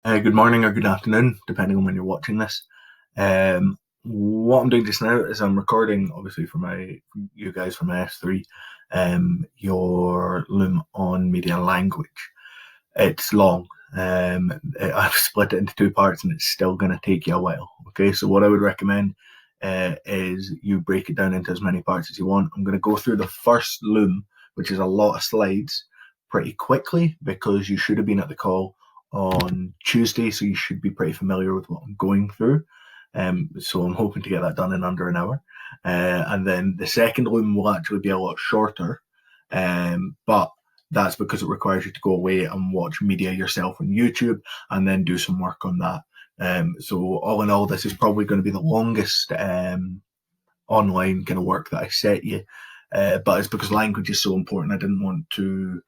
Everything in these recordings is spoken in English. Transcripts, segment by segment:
Good morning or good afternoon, depending on when you're watching this. What I'm doing just now is I'm recording, obviously, for you guys from S3, your Loom on media language. It's long. I've split it into two parts, and it's still going to take you a while. Okay, so what I would recommend is you break it down into as many parts as you want. I'm going to go through the first Loom, which is a lot of slides, pretty quickly because you should have been at the call on Tuesday, so you should be pretty familiar with what I'm going through. So I'm hoping to get that done in under an hour. And then the second Loom will actually be a lot shorter, but that's because it requires you to go away and watch media yourself on YouTube and then do some work on that. So all in all, this is probably going to be the longest online kind of work that I set you. But it's because language is so important. I didn't want to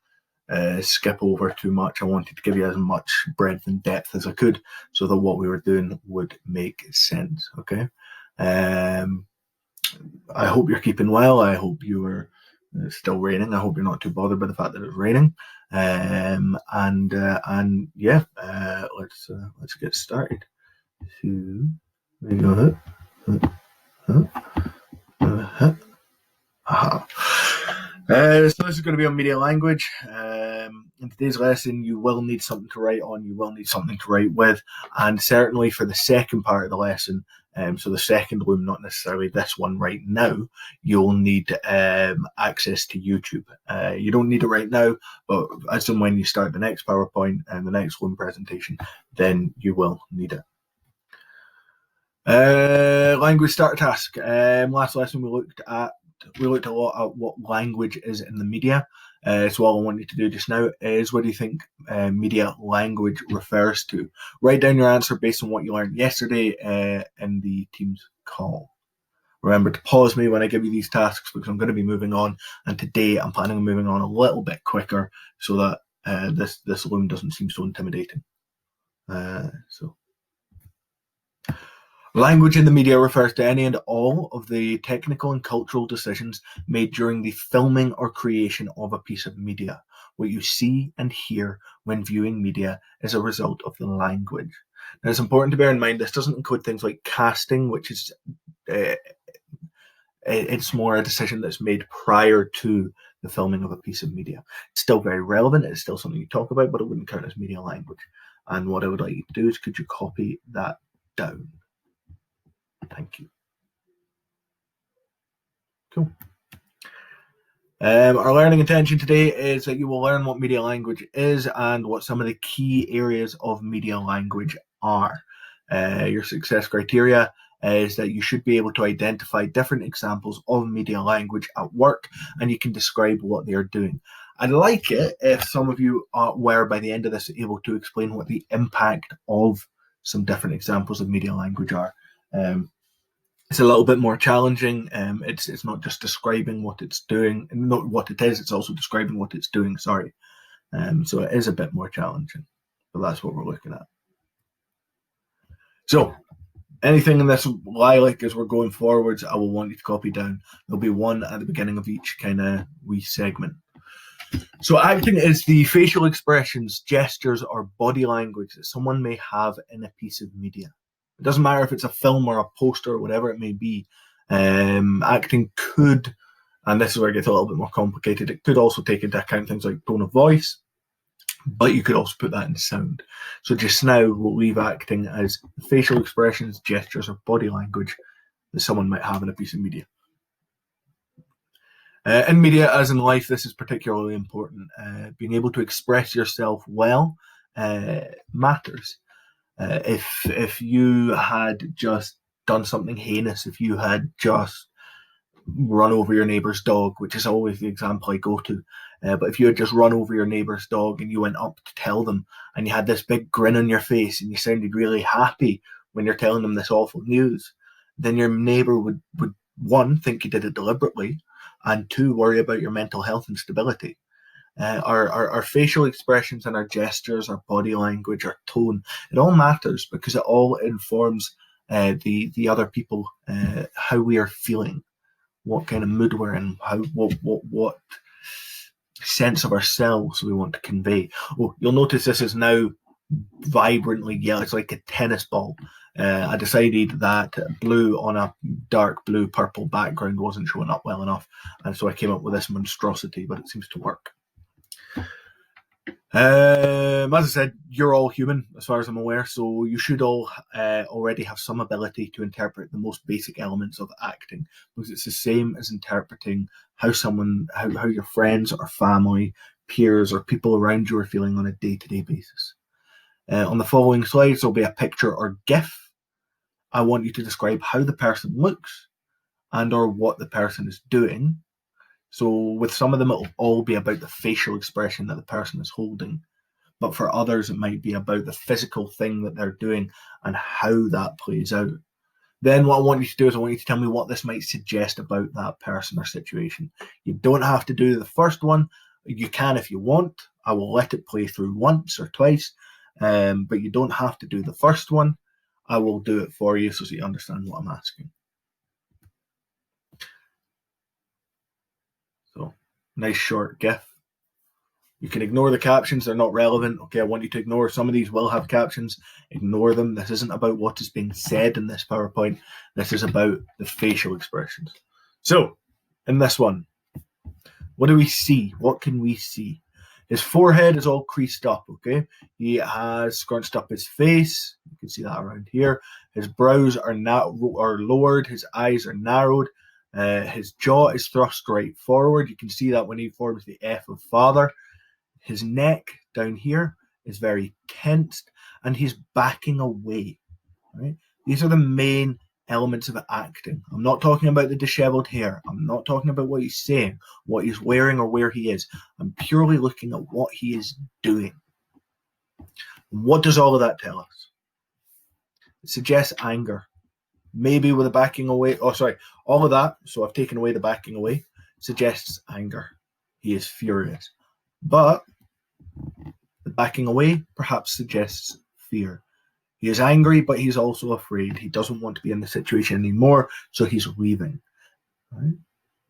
skip over too much. I wanted to give you as much breadth and depth as I could so that what we were doing would make sense. Okay. I hope you're keeping well. I hope you are it's still raining. I hope you're not too bothered by the fact that it's raining. And yeah, let's get started. So there you go. So this is going to be on media language. In today's lesson, you will need something to write on. You will need something to write with, and certainly for the second part of the lesson. So the second Loom, not necessarily this one right now, you'll need access to YouTube. You don't need it right now, but as and when you start the next PowerPoint and the next Loom presentation, then you will need it. Language starter task. Last lesson we looked a lot at what language is in the media. So all I want you to do just now is, what do you think media language refers to? Write down your answer based on what you learned yesterday in the Teams call. Remember to pause me when I give you these tasks because I'm going to be moving on, and today I'm planning on moving on a little bit quicker so that this Loom doesn't seem so intimidating. Language in the media refers to any and all of the technical and cultural decisions made during the filming or creation of a piece of media. What you see and hear when viewing media is a result of the language. Now, it's important to bear in mind this doesn't include things like casting, which is it's more a decision that's made prior to the filming of a piece of media. It's still very relevant. It's still something you talk about, but it wouldn't count as media language. And what I would like you to do is, could you copy that down? Thank you. Cool. Our learning intention today is that you will learn what media language is and what some of the key areas of media language are. Your success criteria is that you should be able to identify different examples of media language at work, and you can describe what they are doing. I'd like it if some of you were, by the end of this, able to explain what the impact of some different examples of media language are. It's a little bit more challenging. It's not just describing what it's doing, not what it is, it's also describing what it's doing, sorry. So it is a bit more challenging, but that's what we're looking at. So anything in this lilac as we're going forwards, I will want you to copy down. There'll be one at the beginning of each kind of wee segment. So acting is the facial expressions, gestures, or body language that someone may have in a piece of media. It doesn't matter if it's a film or a poster or whatever it may be. Acting could, and this is where it gets a little bit more complicated, it could also take into account things like tone of voice, but you could also put that in sound. So just now we'll leave acting as facial expressions, gestures, or body language that someone might have in a piece of media. In media, as in life, this is particularly important. Being able to express yourself well matters. If you had just done something heinous, if you had just run over your neighbour's dog, which is always the example I go to, but if you had just run over your neighbour's dog and you went up to tell them and you had this big grin on your face and you sounded really happy when you're telling them this awful news, then your neighbour would one, think you did it deliberately, and two, worry about your mental health and stability. Our facial expressions and our gestures, our body language, our tone, it all matters because it all informs the other people, how we are feeling, what kind of mood we're in, what sense of ourselves we want to convey. Oh, you'll notice this is now vibrantly yellow. It's like a tennis ball. I decided that blue on a dark blue purple background wasn't showing up well enough, and so I came up with this monstrosity, but it seems to work. As I said, you're all human as far as I'm aware, so you should all already have some ability to interpret the most basic elements of acting, because it's the same as interpreting how your friends or family, peers, or people around you are feeling on a day-to-day basis. On the following slides, there'll be a picture or GIF. I want you to describe how the person looks and or what the person is doing. So with some of them, it'll all be about the facial expression that the person is holding. But for others, it might be about the physical thing that they're doing and how that plays out. Then what I want you to do is I want you to tell me what this might suggest about that person or situation. You don't have to do the first one. You can if you want. I will let it play through once or twice, but you don't have to do the first one. I will do it for you so that you understand what I'm asking. So, nice short GIF. You can ignore the captions, they're not relevant. Okay, I want you to ignore. Some of these will have captions. Ignore them. This isn't about what is being said in this PowerPoint. This is about the facial expressions. So, in this one, what do we see? What can we see? His forehead is all creased up, okay? He has scrunched up his face. You can see that around here. His brows are lowered. His eyes are narrowed. His jaw is thrust right forward. You can see that when he forms the F of father. His neck down here is very tensed, and he's backing away. Right? These are the main elements of acting. I'm not talking about the disheveled hair. I'm not talking about what he's saying, what he's wearing, or where he is. I'm purely looking at what he is doing. What does all of that tell us? It suggests anger. Maybe with a backing away. Oh, sorry. All of that, so I've taken away the backing away, suggests anger. He is furious. But the backing away perhaps suggests fear. He is angry, but he's also afraid. He doesn't want to be in the situation anymore, so he's leaving. Right?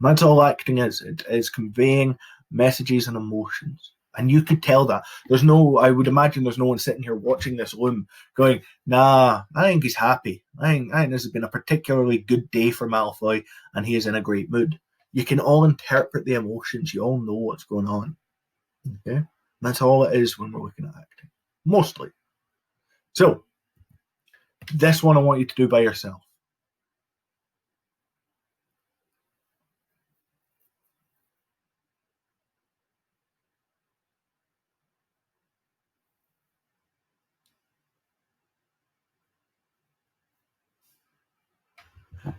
That's all acting is. It is conveying messages and emotions. And you could tell that. I would imagine there's no one sitting here watching this loom going, nah, I think he's happy. I think this has been a particularly good day for Malfoy, and he is in a great mood. You can all interpret the emotions. You all know what's going on. Okay? That's all it is when we're looking at acting. Mostly. So, this one I want you to do by yourself.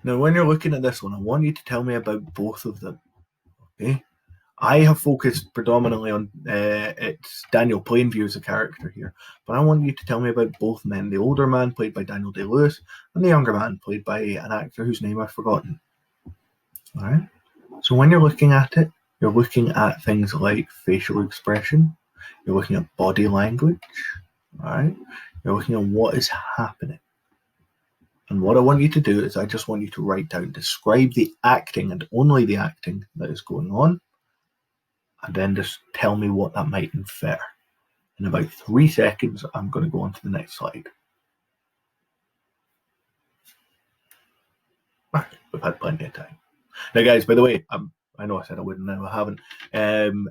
Now, when you're looking at this one, I want you to tell me about both of them. Okay? I have focused predominantly on it's Daniel Plainview as a character here, but I want you to tell me about both men. The older man, played by Daniel Day-Lewis, and the younger man, played by an actor whose name I've forgotten. All right? So when you're looking at it, you're looking at things like facial expression, you're looking at body language, all right? You're looking at what is happening. And what I want you to do is I just want you to write down, describe the acting and only the acting that is going on, and then just tell me what that might infer. In about 3 seconds, I'm going to go on to the next slide. Right, we've had plenty of time. Now, guys, by the way, I know I said I wouldn't, now I haven't.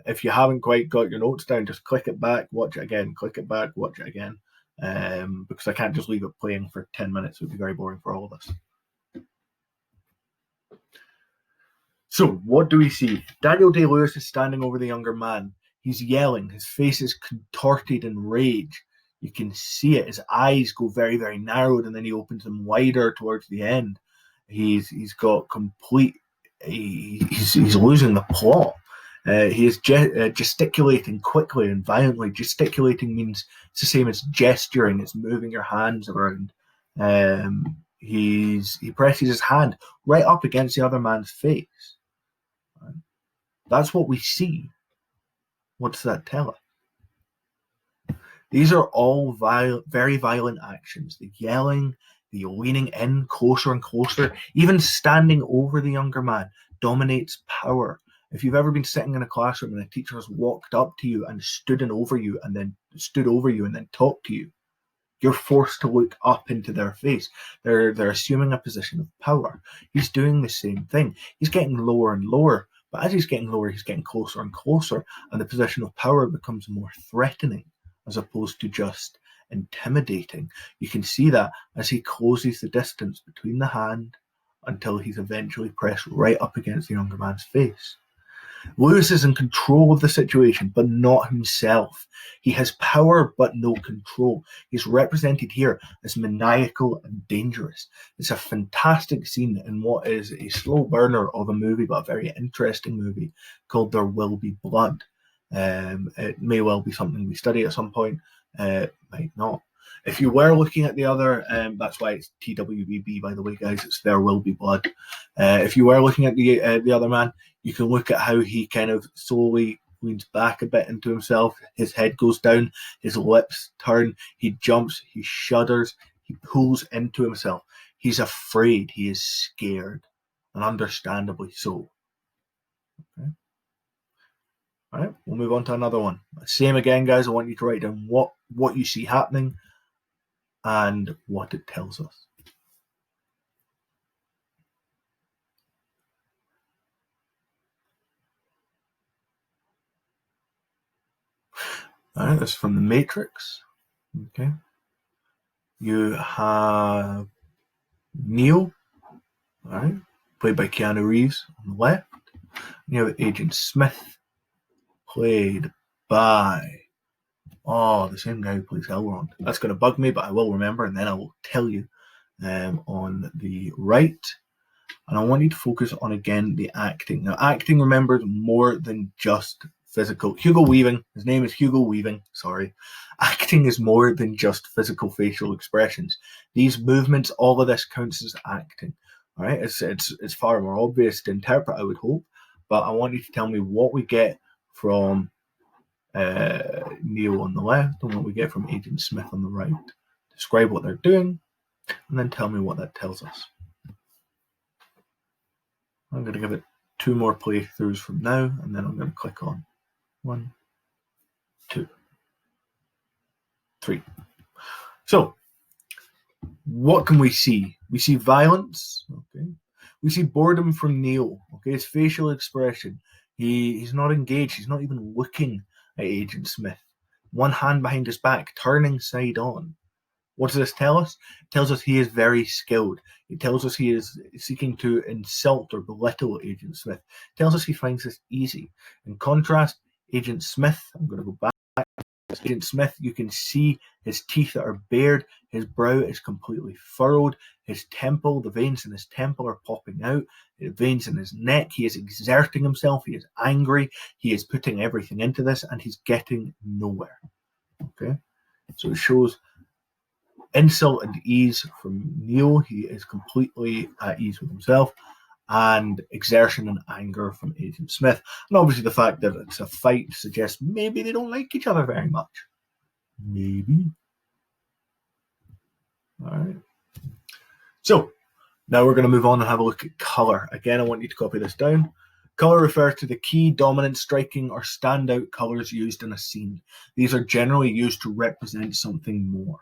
If you haven't quite got your notes down, just click it back, watch it again, click it back, watch it again. Because I can't just leave it playing for 10 minutes. It would be very boring for all of us. So, what do we see? Daniel Day-Lewis is standing over the younger man. He's yelling. His face is contorted in rage. You can see it. His eyes go very, very narrowed, and then he opens them wider towards the end. He's got complete. He's losing the plot. He is gesticulating quickly and violently. Gesticulating means it's the same as gesturing. It's moving your hands around. He presses his hand right up against the other man's face. Right? That's what we see. What does that tell us? These are all very violent actions. The yelling, the leaning in closer and closer, even standing over the younger man dominates power. If you've ever been sitting in a classroom and a teacher has walked up to you and stood over you and then stood over you and then talked to you, you're forced to look up into their face. They're assuming a position of power. He's doing the same thing. He's getting lower and lower, but as he's getting lower, he's getting closer and closer, and the position of power becomes more threatening as opposed to just intimidating. You can see that as he closes the distance between the hand until he's eventually pressed right up against the younger man's face. Lewis is in control of the situation, but not himself. He has power, but no control. He's represented here as maniacal and dangerous. It's a fantastic scene in what is a slow burner of a movie, but a very interesting movie called There Will Be Blood. It may well be something we study at some point, might not. If you were looking at the other, that's why it's TWBB, by the way, guys. It's There Will Be Blood. If you were looking at the other man, you can look at how he kind of slowly leans back a bit into himself. His head goes down, his lips turn, he jumps, he shudders, he pulls into himself. He's afraid, he is scared, and understandably so. Okay. All right, we'll move on to another one. Same again, guys. I want you to write down what you see happening and what it tells us. All right, this is from The Matrix. Okay. You have Neo, all right, played by Keanu Reeves on the left. You have Agent Smith, played by the same guy who plays Elrond. That's going to bug me, but I will remember, and then I will tell you on the right. And I want you to focus on, again, the acting. Now, acting, remember, more than just physical. Hugo Weaving, his name is Hugo Weaving, sorry. Acting is more than just physical facial expressions. These movements, all of this counts as acting. All right, it's far more obvious to interpret, I would hope, but I want you to tell me what we get from Neo on the left and what we get from Agent Smith on the right. Describe what they're doing, and then tell me what that tells us. I'm going to give it 2 more playthroughs from now, and then I'm going to click on 1, 2, 3. So, what can we see? We see violence. Okay. We see boredom from Neo. Okay, his facial expression. He's not engaged. He's not even looking at Agent Smith. One hand behind his back, turning side on. What does this tell us? It tells us he is very skilled. It tells us he is seeking to insult or belittle Agent Smith. It tells us he finds this easy. In contrast, Agent Smith, I'm going to go back. Agent Smith, you can see his teeth that are bared. His brow is completely furrowed. His temple, the veins in his temple are popping out. The veins in his neck, he is exerting himself. He is angry. He is putting everything into this, and he's getting nowhere. Okay? So it shows insult and ease from Neo. He is completely at ease with himself. And exertion and anger from Agent Smith. And obviously the fact that it's a fight suggests maybe they don't like each other very much. Maybe. All right. So now we're going to move on and have a look at colour. Again, I want you to copy this down. Colour refers to the key, dominant, striking, or standout colours used in a scene. These are generally used to represent something more.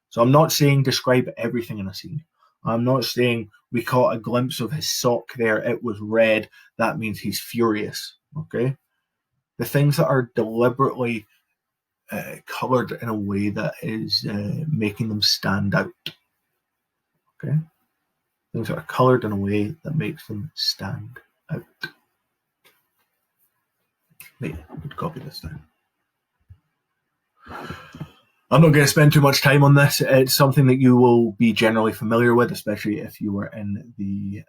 So I'm not saying describe everything in a scene. I'm not saying we caught a glimpse of his sock there, it was red, that means he's furious, okay? The things that are deliberately coloured in a way that is making them stand out, okay? Things that are coloured in a way that makes them stand out. Wait, I could copy this down. I'm not going to spend too much time on this. It's something that you will be generally familiar with, especially if you were in the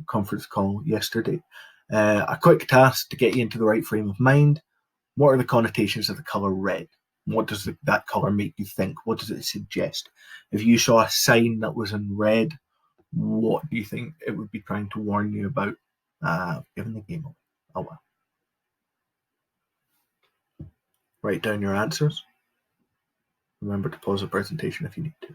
conference call yesterday. A quick task to get you into the right frame of mind. What are the connotations of the colour red? What does that colour make you think? What does it suggest? If you saw a sign that was in red, what do you think it would be trying to warn you about? Giving the game away. Oh well. Write down your answers. Remember to pause the presentation if you need to.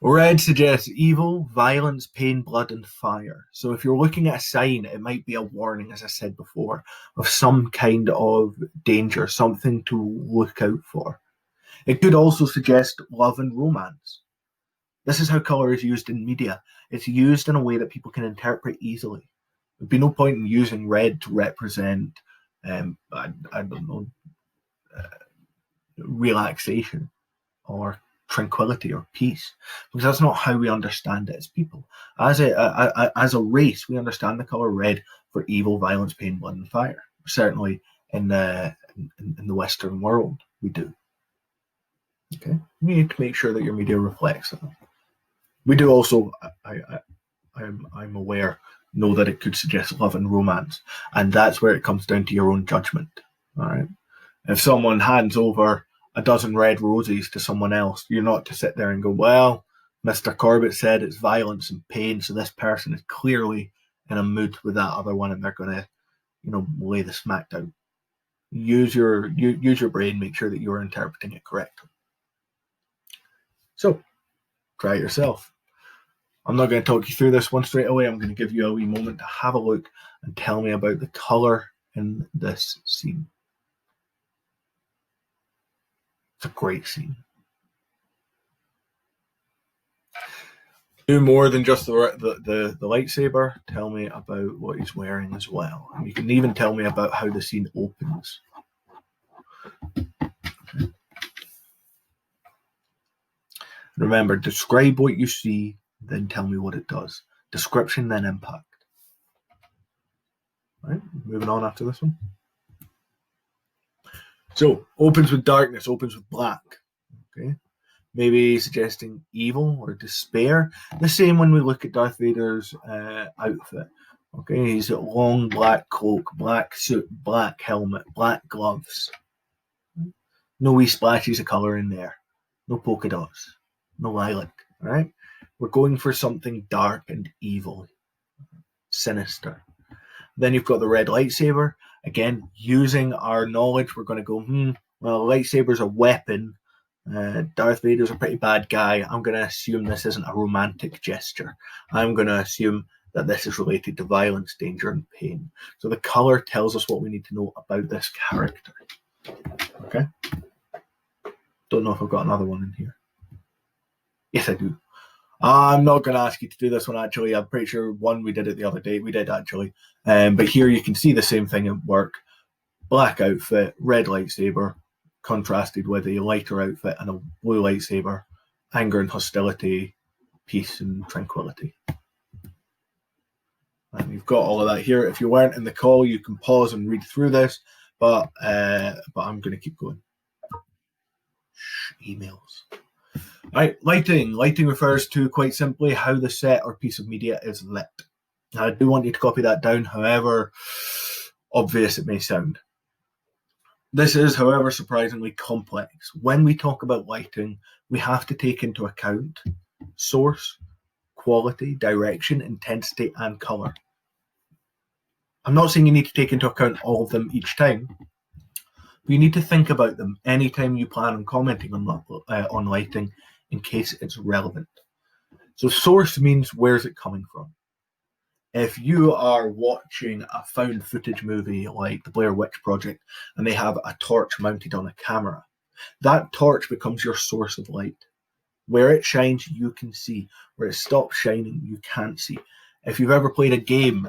Red suggests evil, violence, pain, blood, and fire. So if you're looking at a sign, it might be a warning, as I said before, of some kind of danger, something to look out for. It could also suggest love and romance. This is how colour is used in media. It's used in a way that people can interpret easily. There'd be no point in using red to represent, I don't know, relaxation or tranquility or peace, because that's not how we understand it as people. As a race, we understand the color red for evil, violence, pain, blood, and fire. Certainly in the Western world, we do. Okay, you need to make sure that your media reflects that. We do also. I'm aware. Know that it could suggest love and romance, and that's where it comes down to your own judgment. All right. If someone hands over a dozen red roses to someone else, you're not to sit there and go, well, Mr. Corbett said it's violence and pain, so this person is clearly in a mood with that other one and they're going to, lay the smack down. Use your brain, make sure that you're interpreting it correctly. So, try it yourself. I'm not going to talk you through this one straight away. I'm going to give you a wee moment to have a look and tell me about the colour in this scene. It's a great scene. Do more than just the lightsaber. Tell me about what he's wearing as well. And you can even tell me about how the scene opens. Okay. Remember, describe what you see, then tell me what it does. Description, then impact. Right, moving on after this one. So, opens with darkness, opens with black. Okay, maybe suggesting evil or despair. The same when we look at Darth Vader's outfit. Okay, he's got long black cloak, black suit, black helmet, black gloves. No wee splashes of colour in there. No polka dots. No lilac. Right? We're going for something dark and evil. Sinister. Then you've got the red lightsaber. Again, using our knowledge, we're going to go, well, lightsaber's a weapon. Darth Vader's a pretty bad guy. I'm going to assume this isn't a romantic gesture. I'm going to assume that this is related to violence, danger, and pain. So the colour tells us what we need to know about this character. Okay? Don't know if I've got another one in here. Yes, I do. I'm not going to ask you to do this one, actually. I'm pretty sure one we did it the other day. We did, actually. But here you can see the same thing at work. Black outfit, red lightsaber, contrasted with a lighter outfit and a blue lightsaber. Anger and hostility, peace and tranquility. And you've got all of that here. If you weren't in the call, you can pause and read through this. But I'm going to keep going. Emails. Right, lighting. Lighting refers to, quite simply, how the set or piece of media is lit. Now, I do want you to copy that down, however obvious it may sound. This is, however, surprisingly complex. When we talk about lighting, we have to take into account source, quality, direction, intensity, and colour. I'm not saying you need to take into account all of them each time, but you need to think about them anytime you plan on commenting on lighting, in case it's relevant. So source means where's it coming from. If you are watching a found footage movie like the Blair Witch Project and they have a torch mounted on a camera, that torch becomes your source of light. Where it shines, you can see. Where it stops shining, you can't see. If you've ever played a game,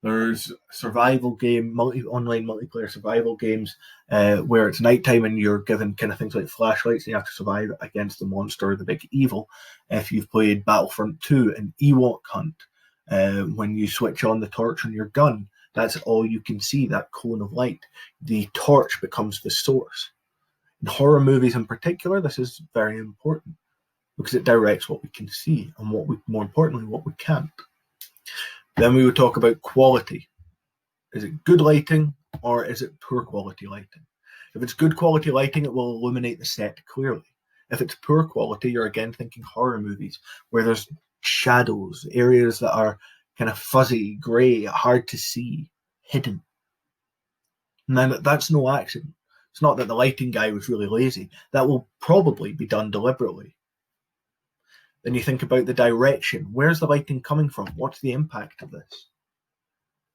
there's survival game, online multiplayer survival games where it's nighttime and you're given kind of things like flashlights and you have to survive against the monster, the big evil. If you've played Battlefront 2 and Ewok Hunt, when you switch on the torch on your gun, that's all you can see, that cone of light. The torch becomes the source. In horror movies in particular, this is very important because it directs what we can see and more importantly, what we can't. Then we would talk about quality. Is it good lighting or is it poor quality lighting? If it's good quality lighting, it will illuminate the set clearly. If it's poor quality, you're again thinking horror movies where there's shadows, areas that are kind of fuzzy, grey, hard to see, hidden. Now, that's no accident. It's not that the lighting guy was really lazy. That will probably be done deliberately. Then you think about the direction. Where's the lighting coming from? What's the impact of this?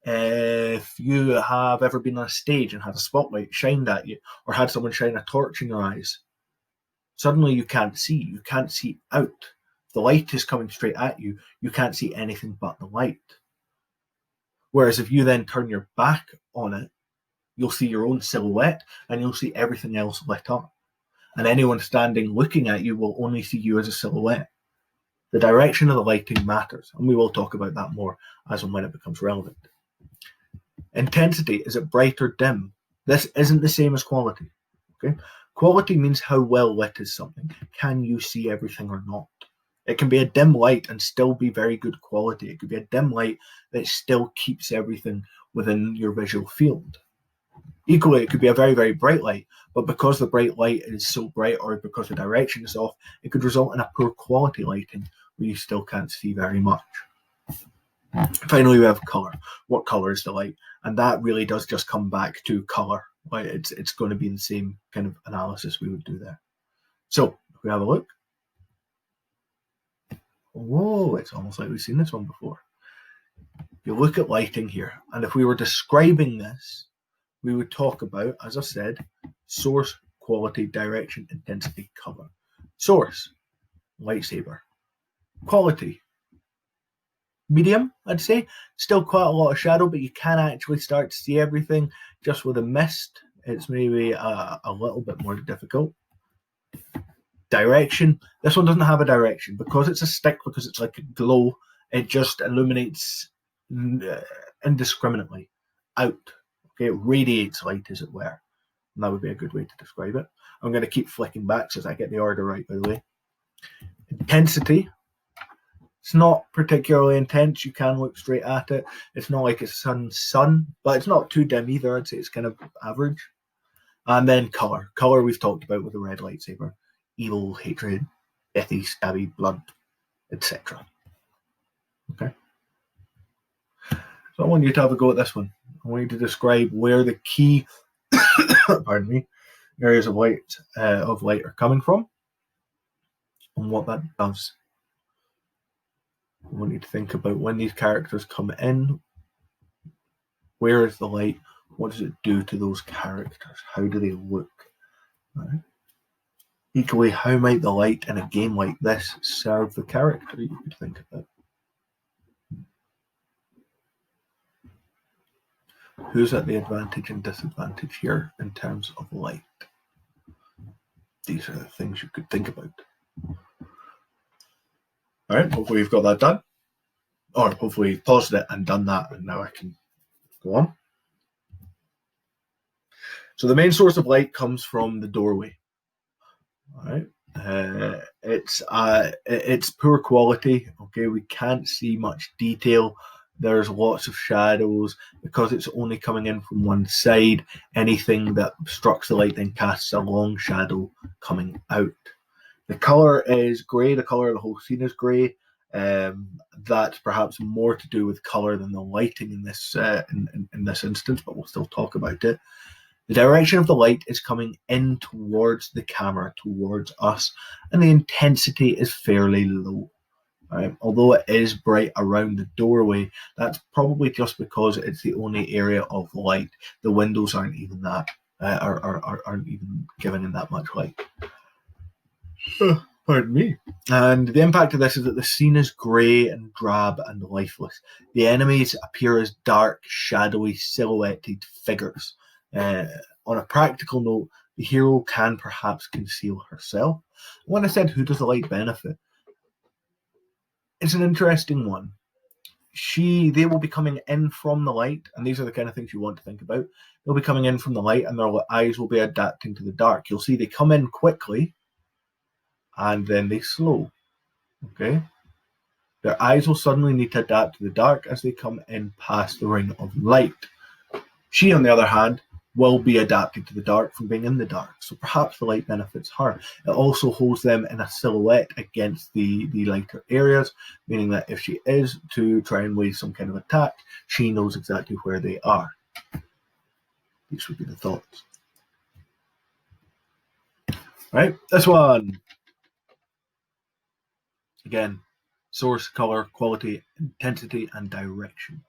If you have ever been on a stage and had a spotlight shined at you, or had someone shine a torch in your eyes, suddenly you can't see. You can't see out. The light is coming straight at you. You can't see anything but the light. Whereas if you then turn your back on it, you'll see your own silhouette and you'll see everything else lit up. And anyone standing looking at you will only see you as a silhouette. The direction of the lighting matters, and we will talk about that more as and when it becomes relevant. Intensity, is it bright or dim? This isn't the same as quality. Okay? Quality means how well lit is something. Can you see everything or not? It can be a dim light and still be very good quality. It could be a dim light that still keeps everything within your visual field. Equally, it could be a very, very bright light, but because the bright light is so bright or because the direction is off, it could result in a poor quality lighting where you still can't see very much. Finally, we have color. What color is the light? And that really does just come back to color. It's going to be the same kind of analysis we would do there. So, if we have a look. Whoa, it's almost like we've seen this one before. You look at lighting here, and if we were describing this, we would talk about, as I said, source, quality, direction, intensity, color. Source, lightsaber. Quality, medium, I'd say. Still quite a lot of shadow, but you can actually start to see everything. Just with a mist, it's maybe a little bit more difficult. Direction, this one doesn't have a direction. Because it's a stick, because it's like a glow, it just illuminates indiscriminately out. Okay, it radiates light, as it were. And that would be a good way to describe it. I'm going to keep flicking back so that I get the order right, by the way. Intensity. It's not particularly intense. You can look straight at it. It's not like it's sun, but it's not too dim either. I'd say it's kind of average. And then color. Color we've talked about with the red lightsaber. Evil, hatred, deathy, stabby, blood, etc. Okay. So I want you to have a go at this one. I want you to describe where the key, pardon me, areas of light are coming from, and what that does. I want you to think about when these characters come in. Where is the light? What does it do to those characters? How do they look? Right. Equally, how might the light in a game like this serve the character? You could think about. Who's at the advantage and disadvantage here in terms of light? These are the things you could think about. All right, hopefully you've got that done. Or hopefully you've paused it and done that, and now I can go on. So the main source of light comes from the doorway. All right. It's poor quality. Okay, we can't see much detail. There's lots of shadows because it's only coming in from one side. Anything that obstructs the light then casts a long shadow coming out. The color is grey. The color of the whole scene is grey. That's perhaps more to do with color than the lighting in this in this instance, but we'll still talk about it. The direction of the light is coming in towards the camera, towards us, and the intensity is fairly low. Right? Although it is bright around the doorway, that's probably just because it's the only area of light. The windows aren't even that, aren't even giving in that much light. Pardon me. And the impact of this is that the scene is grey and drab and lifeless. The enemies appear as dark, shadowy, silhouetted figures. On a practical note, the hero can perhaps conceal herself. When I said who does the light benefit, it's an interesting one. They will be coming in from the light, and these are the kind of things you want to think about. They'll be coming in from the light, and their eyes will be adapting to the dark. You'll see they come in quickly, and then they slow. Okay? Their eyes will suddenly need to adapt to the dark as they come in past the ring of light. She, on the other hand, will be adapted to the dark from being in the dark. So perhaps the light benefits her. It also holds them in a silhouette against the lighter areas, meaning that if she is to try and wage some kind of attack, she knows exactly where they are. These would be the thoughts. Right, this one. Again, source, color, quality, intensity, and direction.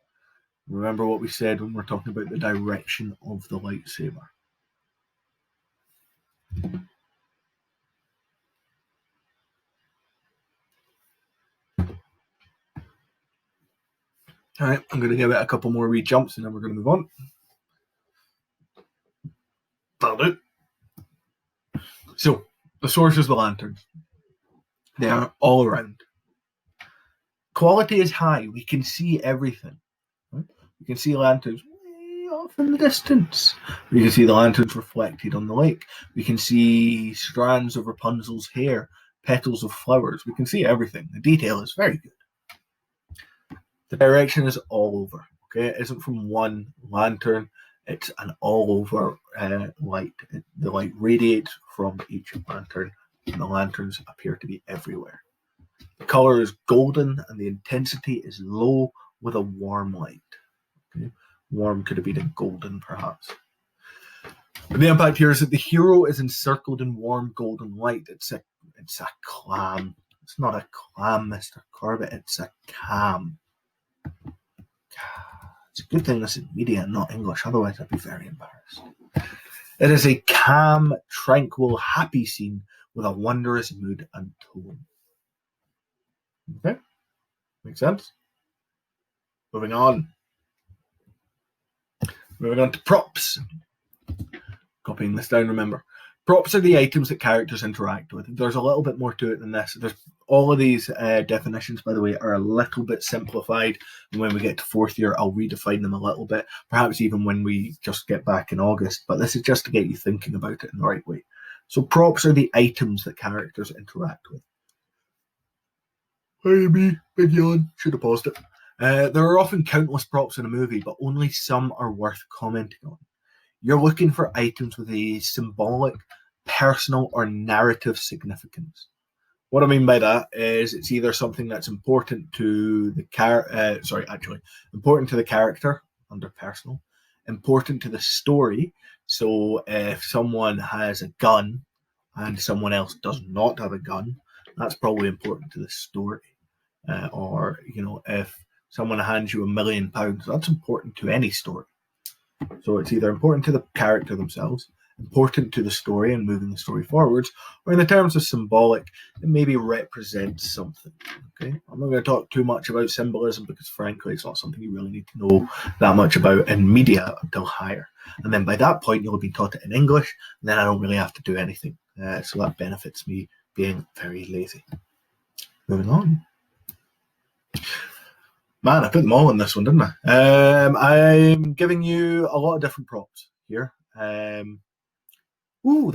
Remember what we said when we're talking about the direction of the lightsaber. All right, I'm going to give it a couple more wee jumps and then we're going to move on. That'll do. So, the source is the lanterns. They are all around. Quality is high. We can see everything. Right? We can see lanterns way off in the distance. We can see the lanterns reflected on the lake. We can see strands of Rapunzel's hair, petals of flowers. We can see everything. The detail is very good. The direction is all over. Okay, it isn't from one lantern. It's an all-over light. The light radiates from each lantern, and the lanterns appear to be everywhere. The color is golden, and the intensity is low with a warm light. Okay? Warm could have been a golden, perhaps. But the impact here is that the hero is encircled in warm golden light. It's a clam. It's not a clam, Mr. Corbett. It's a cam. It's a good thing this is media and not English, otherwise I'd be very embarrassed. It is a calm, tranquil, happy scene with a wondrous mood and tone. Okay? Makes sense? Moving on. Moving on to props. Copying this down, remember. Props are the items that characters interact with. There's a little bit more to it than this. All of these definitions, by the way, are a little bit simplified. And when we get to fourth year, I'll redefine them a little bit, perhaps even when we just get back in August. But this is just to get you thinking about it in the right way. So props are the items that characters interact with. Hey, me, big yawn. Should have paused it. There are often countless props in a movie, but only some are worth commenting on. You're looking for items with a symbolic, personal, or narrative significance. What I mean by that is it's either something that's important to the important to the character under personal, important to the story. So if someone has a gun and someone else does not have a gun, that's probably important to the story. Or if someone hands you £1 million, that's important to any story. So it's either important to the character themselves, important to the story and moving the story forwards, or in the terms of symbolic, it maybe represents something. Okay, I'm not going to talk too much about symbolism because, frankly, it's not something you really need to know that much about in media until higher. And then by that point, you'll have been taught it in English, and then I don't really have to do anything. So that benefits me being very lazy. Moving on. Man, I put them all in this one, didn't I? I'm giving you a lot of different props here. There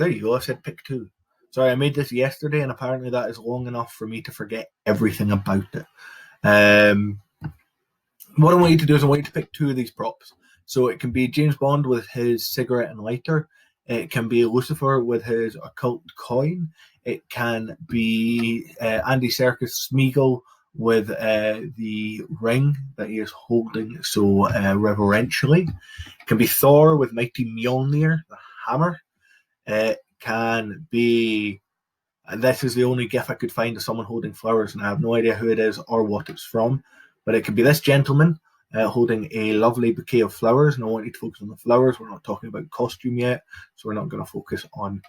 you go. I said pick two. Sorry, I made this yesterday, and apparently that is long enough for me to forget everything about it. What I want you to do is I want you to pick two of these props. So it can be James Bond with his cigarette and lighter. It can be Lucifer with his occult coin. It can be Andy Serkis Smeagol with the ring that he is holding so reverentially. It can be Thor with Mighty Mjolnir, the hammer. It can be, and this is the only gif I could find of someone holding flowers, and I have no idea who it is or what it's from, but it could be this gentleman holding a lovely bouquet of flowers, and I want you to focus on the flowers. We're not talking about costume yet, so we're not going to focus on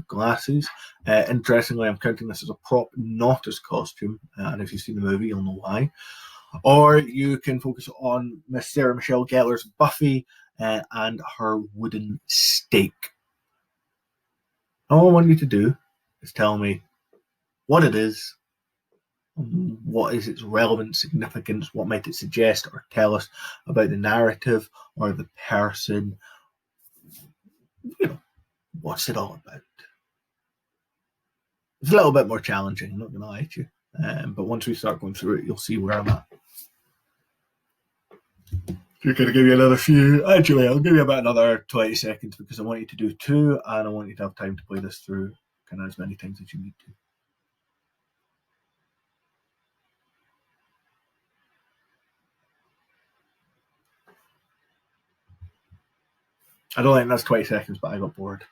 glasses. Interestingly, I'm counting this as a prop, not as costume, and if you've seen the movie, you'll know why. Or you can focus on Miss Sarah Michelle Gellar's Buffy and her wooden stake. All I want you to do is tell me what it is, what is its relevant significance, what might it suggest or tell us about the narrative or the person. What's it all about? It's a little bit more challenging, I'm not going to lie to you. But once we start going through it, you'll see where I'm at. You're going to give you another few. Actually, I'll give you about another 20 seconds because I want you to do two and I want you to have time to play this through kind of as many times as you need to. I don't think that's 20 seconds, but I got bored.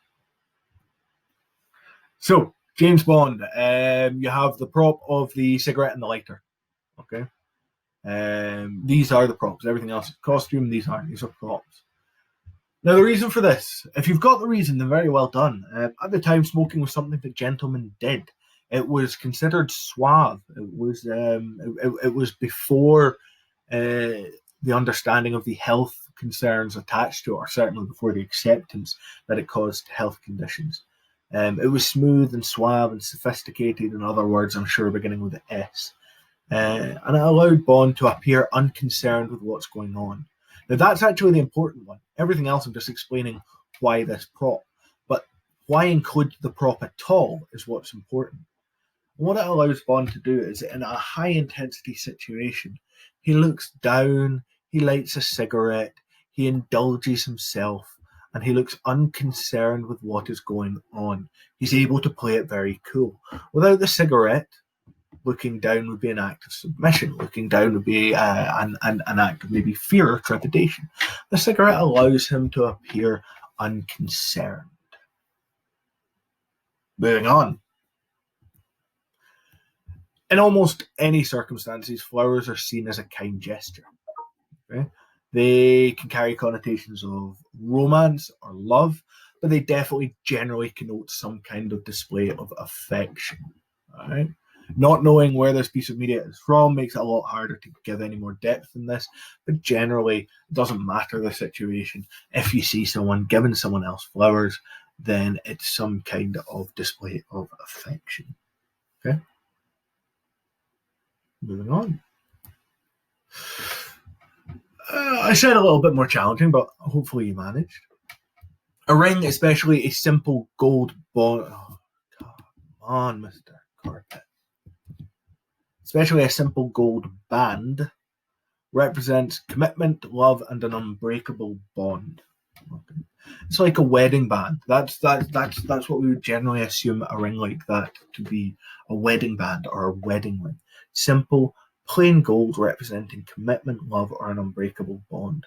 So, James Bond. You have the prop of the cigarette and the lighter. Okay. These are the props. Everything else is costume. These are props. Now, the reason for this, if you've got the reason, then very well done. At the time, smoking was something that gentlemen did. It was considered suave. It was before the understanding of the health concerns attached to it, or certainly before the acceptance that it caused health conditions. It was smooth and suave and sophisticated, in other words, I'm sure, beginning with an S. And it allowed Bond to appear unconcerned with what's going on. Now, that's actually the important one. Everything else, I'm just explaining why this prop. But why include the prop at all is what's important. What it allows Bond to do is, in a high-intensity situation, he looks down, he lights a cigarette, he indulges himself, and he looks unconcerned with what is going on. He's able to play it very cool. Without the cigarette, looking down would be an act of submission. Looking down would be an act of maybe fear or trepidation. The cigarette allows him to appear unconcerned. Moving on. In almost any circumstances, flowers are seen as a kind gesture. Okay? They can carry connotations of romance or love, but they definitely generally connote some kind of display of affection. All right? Not knowing where this piece of media is from makes it a lot harder to give any more depth than this, but generally, it doesn't matter the situation. If you see someone giving someone else flowers, then it's some kind of display of affection. Okay? Moving on. I said a little bit more challenging, but hopefully you managed. A ring, especially a simple gold bond. Oh, come on, Mr. Carpet. Especially a simple gold band represents commitment, love, and an unbreakable bond. Okay. It's like a wedding band. That's what we would generally assume a ring like that to be, a wedding band or a wedding ring. Simple, plain gold representing commitment, love, or an unbreakable bond.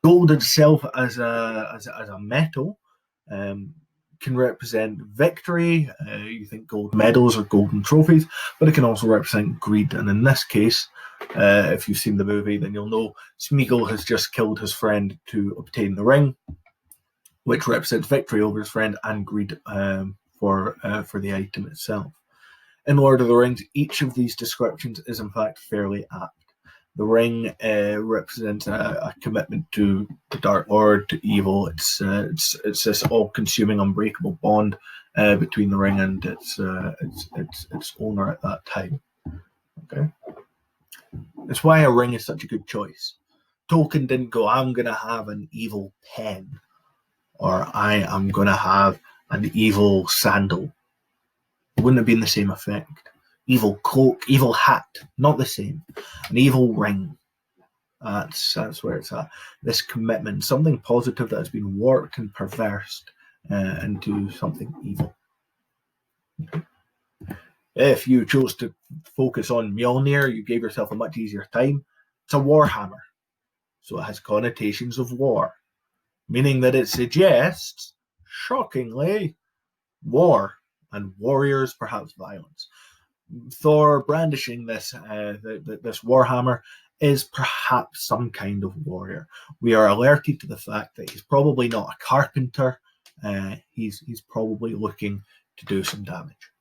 Gold itself as a metal can represent victory. You think gold medals or golden trophies, but it can also represent greed. And in this case, if you've seen the movie, then you'll know Smeagol has just killed his friend to obtain the ring, which represents victory over his friend and greed for the item itself. In Lord of the Rings, each of these descriptions is in fact fairly apt. The ring represents a commitment to the Dark Lord, to evil. It's this all-consuming, unbreakable bond between the ring and its owner at that time. Okay, that's why a ring is such a good choice. Tolkien didn't go, "I'm going to have an evil pen," or "I am going to have an evil sandal." It wouldn't have been the same effect. Evil cloak, evil hat, not the same. An evil ring. That's where it's at. This commitment, something positive that has been warped and perversed into something evil. If you chose to focus on Mjolnir, you gave yourself a much easier time. It's a warhammer, so it has connotations of war, meaning that it suggests, shockingly, war and warriors, perhaps violence. Thor brandishing this warhammer is perhaps some kind of warrior. We are alerted to the fact that he's probably not a carpenter. He's probably looking to do some damage.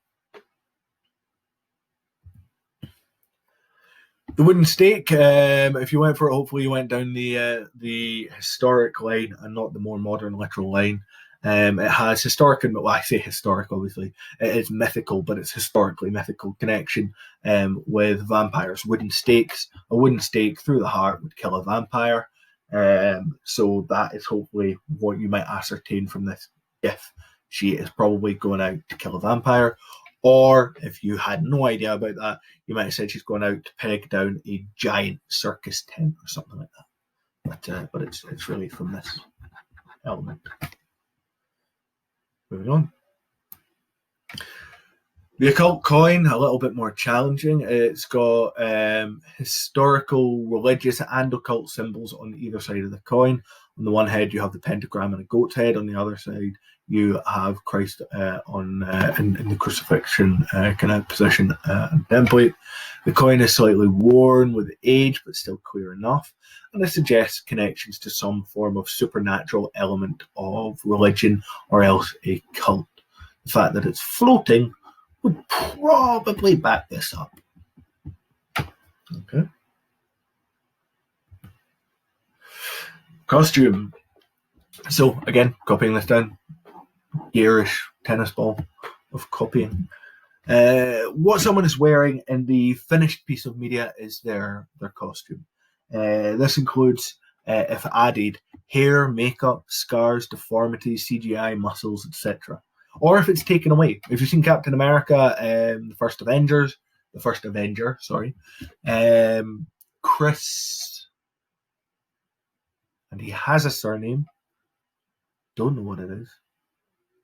The wooden stake, if you went for it, hopefully you went down the historic line and not the more modern literal line. It has historic, well, I say historic, obviously. It is mythical, but it's historically mythical connection with vampires. Wooden stakes. A wooden stake through the heart would kill a vampire. So that is hopefully what you might ascertain from this gif. She is probably going out to kill a vampire. Or if you had no idea about that, you might have said she's going out to peg down a giant circus tent or something like that. But it's really from this element. Moving on. The occult coin, a little bit more challenging. It's got historical, religious, and occult symbols on either side of the coin. On the one head, you have the pentagram and a goat's head. On the other side, you have Christ on in the crucifixion kind of position and template. The coin is slightly worn with age, but still clear enough, and it suggests connections to some form of supernatural element of religion or else a cult. The fact that it's floating would probably back this up. Okay. Costume. So again, copying this down. Garish tennis ball of copying. What someone is wearing in the finished piece of media is their costume. This includes, if added, hair, makeup, scars, deformities, CGI, muscles, etc. Or if it's taken away. If you've seen Captain America, the first Avenger, Chris, and he has a surname. Don't know what it is.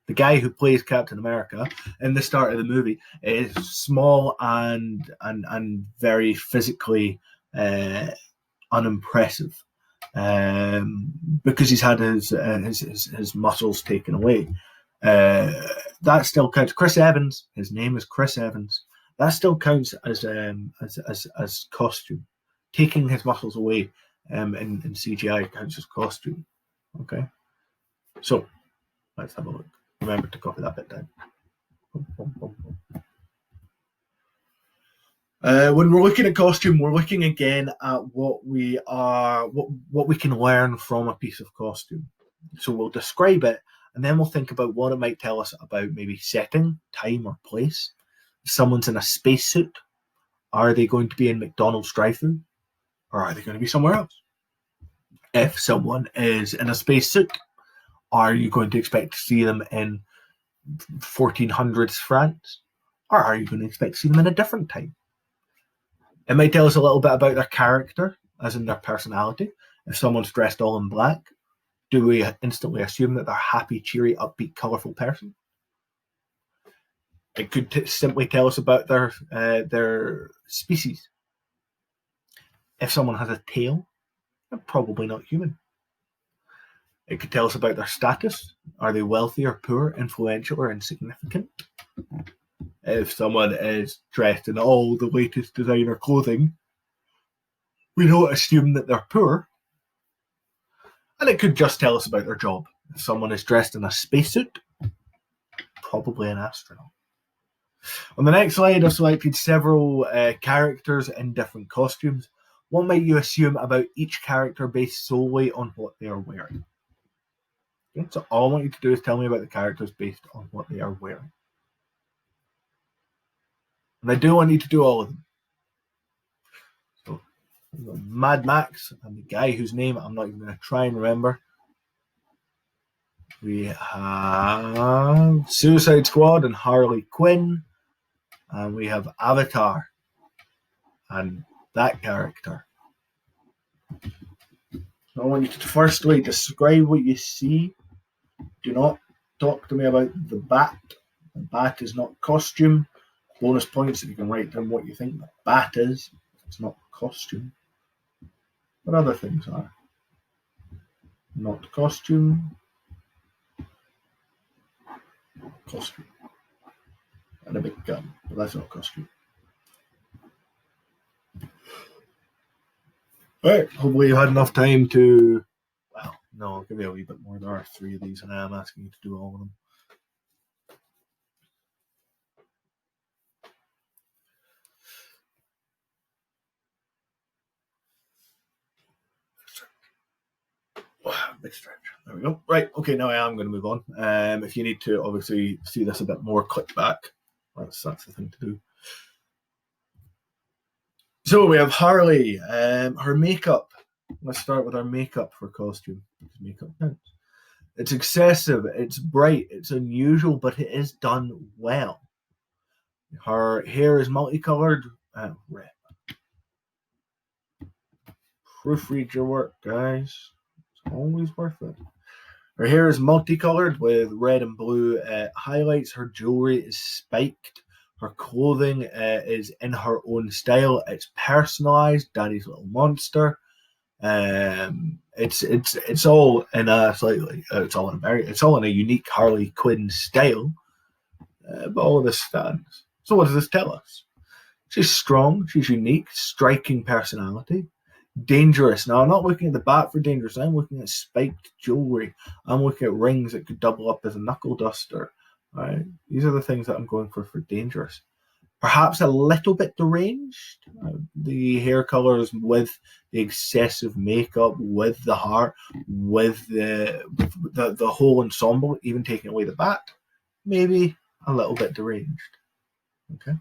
The guy who plays Captain America in the start of the movie is small and very physically unimpressive because he's had his muscles taken away. That still counts. Chris Evans, his name is Chris Evans. That still counts as costume. Taking his muscles away in CGI counts as costume. Okay, so let's have a look. Remember to copy that bit down. When we're looking at costume, we're looking again at what we can learn from a piece of costume. So we'll describe it, and then we'll think about what it might tell us about maybe setting, time, or place. If someone's in a spacesuit, are they going to be in McDonald's drive-thru, or are they going to be somewhere else? If someone is in a spacesuit, are you going to expect to see them in 1400s France? Or are you going to expect to see them in a different time? It might tell us a little bit about their character, as in their personality. If someone's dressed all in black, do we instantly assume that they're a happy, cheery, upbeat, colourful person? It could simply tell us about their species. If someone has a tail, they're probably not human. It could tell us about their status. Are they wealthy or poor, influential or insignificant? If someone is dressed in all the latest designer clothing, we don't assume that they're poor. And it could just tell us about their job. If someone is dressed in a spacesuit, probably an astronaut. On the next slide, I've selected several characters in different costumes. What might you assume about each character based solely on what they are wearing? Okay, so all I want you to do is tell me about the characters based on what they are wearing. And I do want you to do all of them. So, Mad Max and the guy whose name I'm not even going to try and remember. We have Suicide Squad and Harley Quinn. And we have Avatar and that character. So I want you to firstly describe what you see. Do not talk to me about the bat. The bat is not costume. Bonus points if you can write down what you think the bat is. It's not costume. What other things are? Not costume. Costume. And a big gun, but that's not costume. Alright, hopefully you had enough time to... Well, no, I'll give you a wee bit more. There are 3 of these and I am asking you to do all of them. Big stretch. There we go. Right, okay, now I am going to move on. If you need to obviously see this a bit more, click back. That's the thing to do. So we have Harley. Her makeup. Let's start with her makeup for costume. Makeup counts. It's excessive, it's bright, it's unusual, but it is done well. Her hair is multicolored. Red. Proofread your work, guys. It's always worth it. Her hair is multicolored with red and blue highlights. Her jewelry is spiked. Her clothing is in her own style. It's personalized. Daddy's Little Monster. It's all in a slightly it's all in a unique Harley Quinn style, but all of this stands. So what does this tell us? She's strong, she's unique, striking personality, dangerous. Now I'm not looking at the bat for dangerous. I'm looking at spiked jewelry. I'm looking at rings that could double up as a knuckle duster. Right, these are the things that I'm going for dangerous. Perhaps a little bit deranged. The hair colors with the excessive makeup, with the heart, with the whole ensemble, even taking away the bat, maybe a little bit deranged. Okay.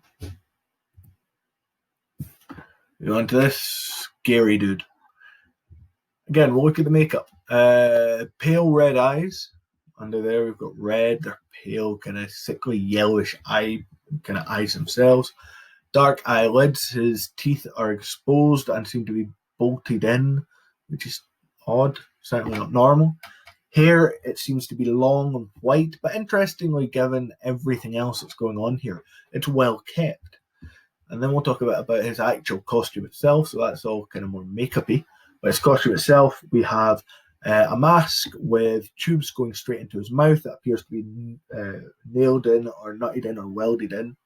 We on to this scary dude. Again, we'll look at the makeup. Pale red eyes. Under there, we've got red. They're pale, kind of sickly yellowish eye, kind of eyes themselves. Dark eyelids. His teeth are exposed and seem to be bolted in, which is odd. Certainly not normal. Hair, it seems to be long and white, but interestingly, given everything else that's going on here, it's well kept. And then we'll talk about his actual costume itself. So that's all kind of more makeup-y. But his costume itself, we have a mask with tubes going straight into his mouth that appears to be nailed in or nutted in or welded in.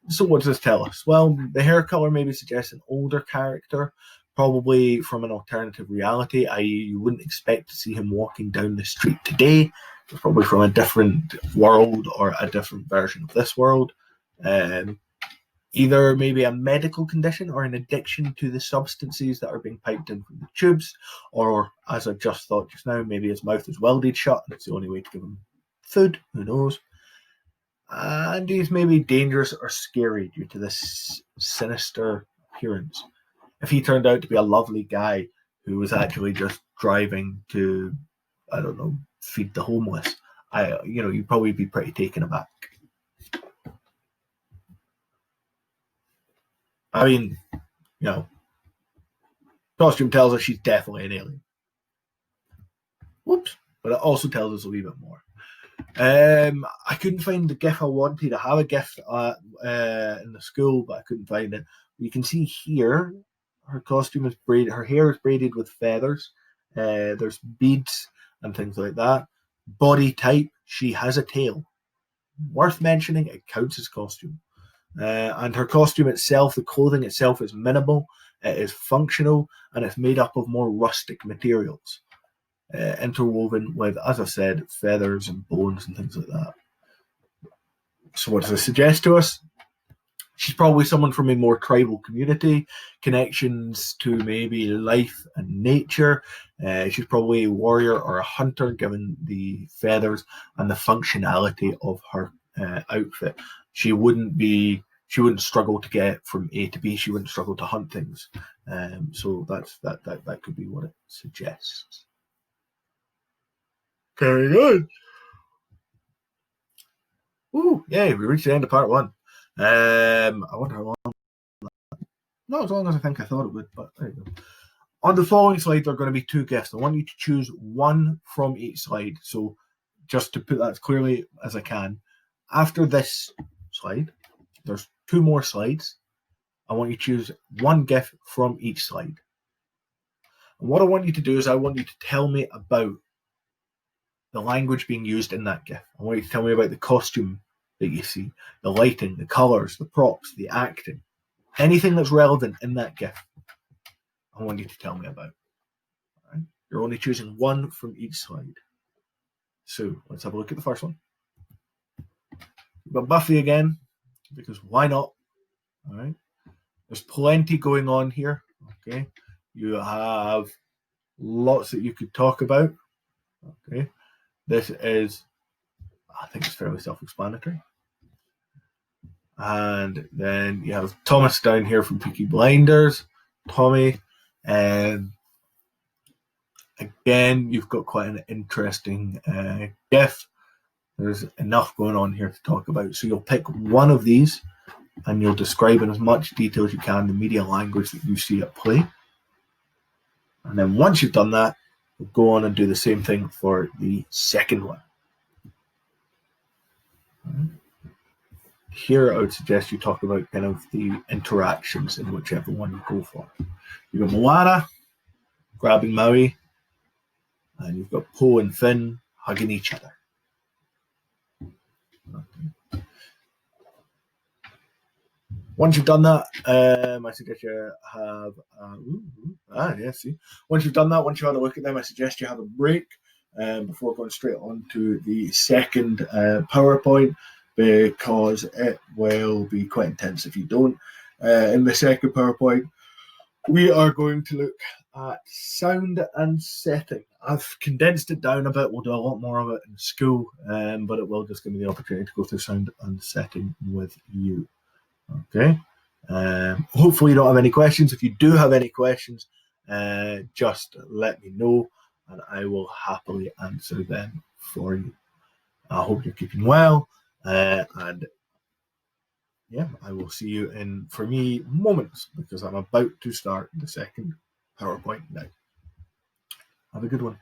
So what does this tell us? Well, the hair color maybe suggests an older character, probably from an alternative reality, i.e. you wouldn't expect to see him walking down the street today. It's probably from a different world or a different version of this world. Either maybe a medical condition or an addiction to the substances that are being piped in from the tubes, or, as I just thought just now, maybe his mouth is welded shut and it's the only way to give him food. Who knows? And he's maybe dangerous or scary due to this sinister appearance. If he turned out to be a lovely guy who was actually just driving to, I don't know, feed the homeless, you'd probably be pretty taken aback. I mean, costume tells us she's definitely an alien. Whoops. But it also tells us a wee bit more. I couldn't find the GIF I wanted. I have a GIF in the school, but I couldn't find it. You can see here, her costume is braided. Her hair is braided with feathers. There's beads and things like that. Body type, she has a tail. Worth mentioning, it counts as costume. And her costume itself, the clothing itself, is minimal, it is functional, and it's made up of more rustic materials, interwoven with, as I said, feathers and bones and things like that. So what does this suggest to us? She's probably someone from a more tribal community, connections to maybe life and nature. She's probably a warrior or a hunter, given the feathers and the functionality of her outfit. She wouldn't struggle to get from A to B. She wouldn't struggle to hunt things. So that could be what it suggests. Very good. Ooh, yay, we reached the end of part one. I wonder how long. Not as long as I think I thought it would, but there you go. On the following slide, there are going to be two gifts. I want you to choose one from each slide. So just to put that as clearly as I can, after this slide, there's two more slides. I want you to choose one gift from each slide. And what I want you to do is I want you to tell me about the language being used in that gift. I want you to tell me about the costume that you see, the lighting, the colors, the props, the acting, anything that's relevant in that gift. I want you to tell me about. All right? You're only choosing one from each slide. So let's have a look at the first one. We've got Buffy again, because why not? All right. There's plenty going on here. Okay. You have lots that you could talk about. Okay. This is, I think it's fairly self-explanatory. And then you have Thomas down here from Peaky Blinders. Tommy. And again, you've got quite an interesting gift. There's enough going on here to talk about. So you'll pick one of these and you'll describe in as much detail as you can the media language that you see at play. And then once you've done that, we'll go on and do the same thing for the second one. Here, I would suggest you talk about kind of the interactions in whichever one you go for. You've got Moana grabbing Maui, and you've got Poe and Finn hugging each other. Once you've done that, I suggest you have Once you've done that, once you have a look at them, I suggest you have a break before going straight on to the second PowerPoint, because it will be quite intense if you don't. In the second PowerPoint, we are going to look at sound and setting. I've condensed it down a bit. We'll do a lot more of it in school, but it will just give me the opportunity to go through sound and setting with you. Okay. Hopefully you don't have any questions. If you do have any questions, just let me know and I will happily answer them for you. I hope you're keeping well, and yeah, I will see you in, for me, moments, because I'm about to start the second PowerPoint now. Have a good one.